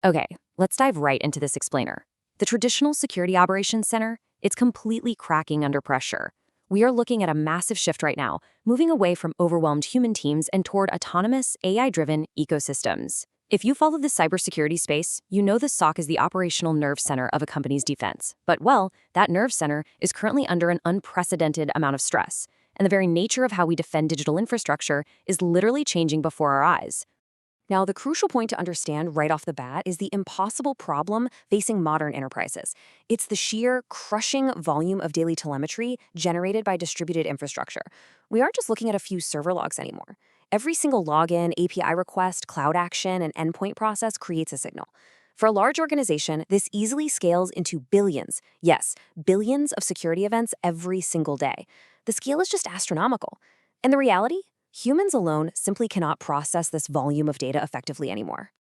Okay, let's dive right into this explainer. The traditional security operations center, it's completely cracking under pressure. We are looking at a massive shift right now, moving away from overwhelmed human teams and toward autonomous, AI-driven ecosystems. If you follow the cybersecurity space, you know the SOC is the operational nerve center of a company's defense. But, well, that nerve center is currently under an unprecedented amount of stress. And the very nature of how we defend digital infrastructure is literally changing before our eyes. Now, the crucial point to understand right off the bat is the impossible problem facing modern enterprises. It's the sheer, crushing volume of daily telemetry generated by distributed infrastructure. We aren't just looking at a few server logs anymore. Every single login, API request, cloud action, and endpoint process creates a signal. For a large organization, this easily scales into billions, yes, billions of security events every single day. The scale is just astronomical. And the reality? Humans alone simply cannot process this volume of data effectively anymore.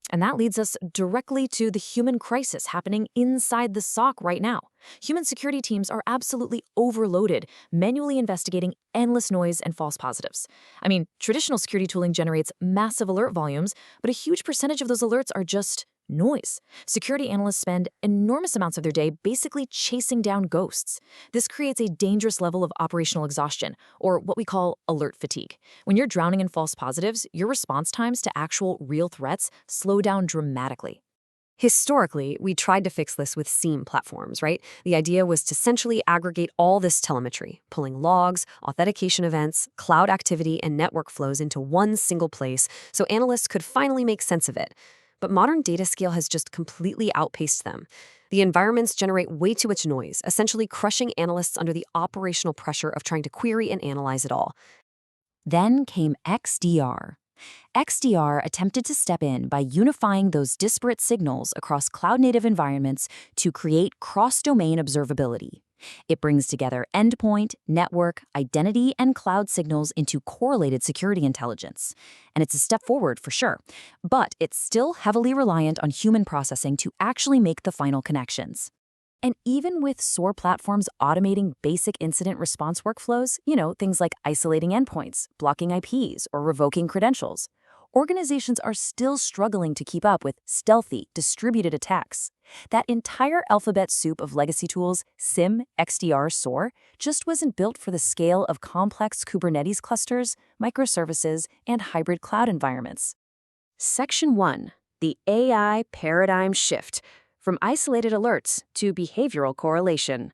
And that leads us directly to the human crisis happening inside the SOC right now. Human security teams are absolutely overloaded, manually investigating endless noise and false positives. I mean, traditional security tooling generates massive alert volumes, but a huge percentage of those alerts are just noise. Security analysts spend enormous amounts of their day basically chasing down ghosts. This creates a dangerous level of operational exhaustion, or what we call alert fatigue. When you're drowning in false positives, your response times to actual real threats slow down dramatically. Historically, we tried to fix this with SIEM platforms, right? The idea was to centrally aggregate all this telemetry, pulling logs, authentication events, cloud activity, and network flows into one single place so analysts could finally make sense of it. But modern data scale has just completely outpaced them. The environments generate way too much noise, essentially crushing analysts under the operational pressure of trying to query and analyze it all. Then came XDR. XDR attempted to step in by unifying those disparate signals across cloud-native environments to create cross-domain observability. It brings together endpoint, network, identity, and cloud signals into correlated security intelligence. And it's a step forward for sure, but it's still heavily reliant on human processing to actually make the final connections. And even with SOAR platforms automating basic incident response workflows, things like isolating endpoints, blocking IPs, or revoking credentials, organizations are still struggling to keep up with stealthy, distributed attacks. That entire alphabet soup of legacy tools, SIEM, XDR, SOAR, just wasn't built for the scale of complex Kubernetes clusters, microservices, and hybrid cloud environments. Section 1. The AI Paradigm Shift. From isolated alerts to behavioral correlation.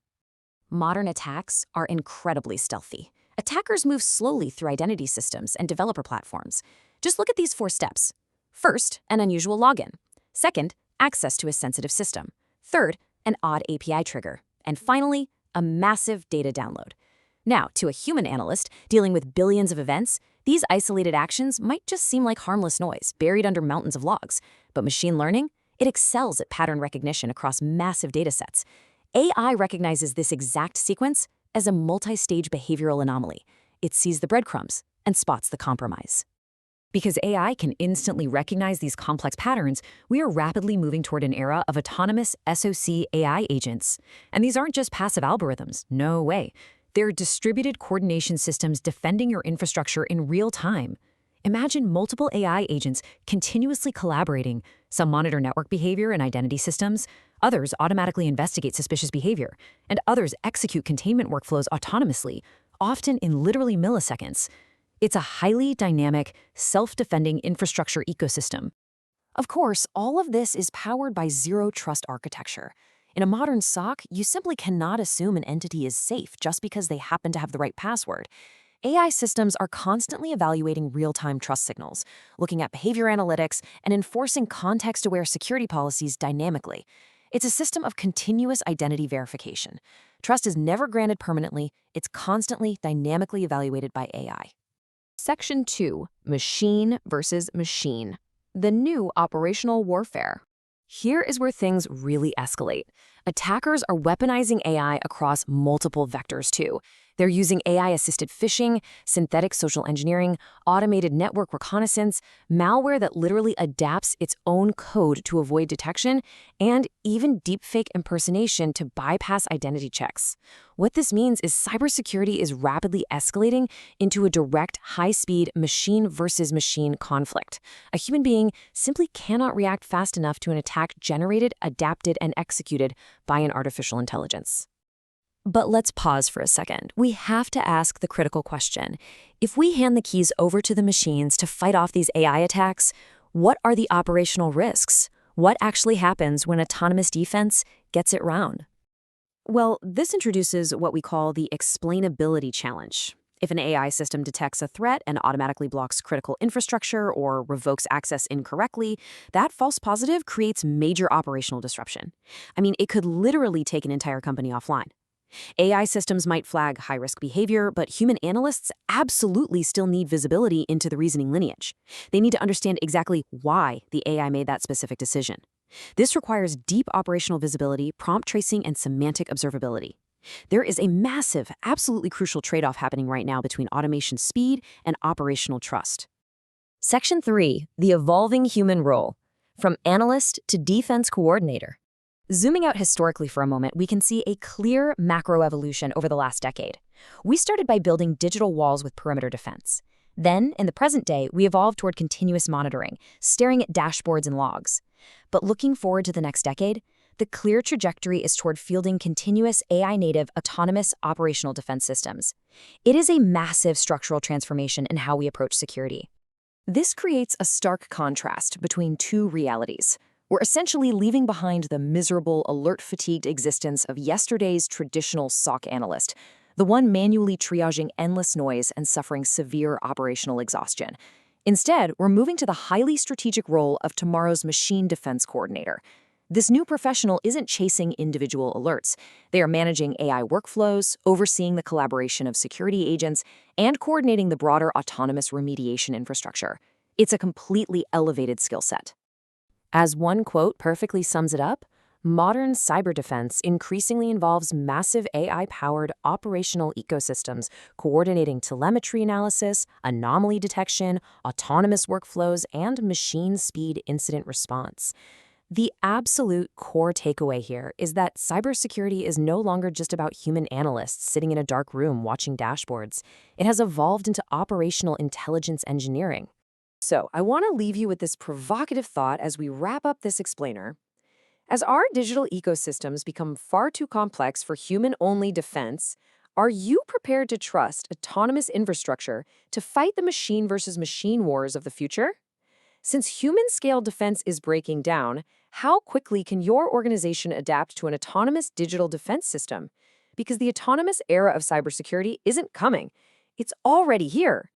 Modern attacks are incredibly stealthy. Attackers move slowly through identity systems and developer platforms. Just look at these 4 steps. First, an unusual login. Second, access to a sensitive system. Third, an odd API trigger. And finally, a massive data download. Now, to a human analyst dealing with billions of events, these isolated actions might just seem like harmless noise buried under mountains of logs. But machine learning? It excels at pattern recognition across massive datasets. AI recognizes this exact sequence as a multi-stage behavioral anomaly. It sees the breadcrumbs and spots the compromise. Because AI can instantly recognize these complex patterns, we are rapidly moving toward an era of autonomous SOC AI agents. And these aren't just passive algorithms, no way. They're distributed coordination systems defending your infrastructure in real time. Imagine multiple AI agents continuously collaborating. Some monitor network behavior and identity systems, others automatically investigate suspicious behavior, and others execute containment workflows autonomously, often in literally milliseconds. It's a highly dynamic, self-defending infrastructure ecosystem. Of course, all of this is powered by zero-trust architecture. In a modern SOC, you simply cannot assume an entity is safe just because they happen to have the right password. AI systems are constantly evaluating real-time trust signals, looking at behavior analytics, and enforcing context-aware security policies dynamically. It's a system of continuous identity verification. Trust is never granted permanently. It's constantly dynamically evaluated by AI. Section 2. Machine versus machine. The new operational warfare. Here is where things really escalate. Attackers are weaponizing AI across multiple vectors too. They're using AI-assisted phishing, synthetic social engineering, automated network reconnaissance, malware that literally adapts its own code to avoid detection, and even deepfake impersonation to bypass identity checks. What this means is cybersecurity is rapidly escalating into a direct, high-speed machine versus machine conflict. A human being simply cannot react fast enough to an attack generated, adapted, and executed by an artificial intelligence. But let's pause for a second. We have to ask the critical question. If we hand the keys over to the machines to fight off these AI attacks, what are the operational risks? What actually happens when autonomous defense gets it round? Well, this introduces what we call the explainability challenge. If an AI system detects a threat and automatically blocks critical infrastructure or revokes access incorrectly, that false positive creates major operational disruption. I mean, it could literally take an entire company offline. AI systems might flag high-risk behavior, but human analysts absolutely still need visibility into the reasoning lineage. They need to understand exactly why the AI made that specific decision. This requires deep operational visibility, prompt tracing, and semantic observability. There is a massive, absolutely crucial trade-off happening right now between automation speed and operational trust. Section 3, the evolving human role, from analyst to defense coordinator. Zooming out historically for a moment, we can see a clear macro evolution over the last decade. We started by building digital walls with perimeter defense. Then, in the present day, we evolved toward continuous monitoring, staring at dashboards and logs. But looking forward to the next decade, the clear trajectory is toward fielding continuous AI-native autonomous operational defense systems. It is a massive structural transformation in how we approach security. This creates a stark contrast between two realities. We're essentially leaving behind the miserable, alert-fatigued existence of yesterday's traditional SOC analyst, the one manually triaging endless noise and suffering severe operational exhaustion. Instead, we're moving to the highly strategic role of tomorrow's machine defense coordinator. This new professional isn't chasing individual alerts. They are managing AI workflows, overseeing the collaboration of security agents, and coordinating the broader autonomous remediation infrastructure. It's a completely elevated skill set. As one quote perfectly sums it up, modern cyber defense increasingly involves massive AI-powered operational ecosystems coordinating telemetry analysis, anomaly detection, autonomous workflows, and machine-speed incident response. The absolute core takeaway here is that cybersecurity is no longer just about human analysts sitting in a dark room watching dashboards. It has evolved into operational intelligence engineering. So, I want to leave you with this provocative thought as we wrap up this explainer. As our digital ecosystems become far too complex for human-only defense, are you prepared to trust autonomous infrastructure to fight the machine versus machine wars of the future? Since human-scale defense is breaking down, how quickly can your organization adapt to an autonomous digital defense system? Because the autonomous era of cybersecurity isn't coming. It's already here.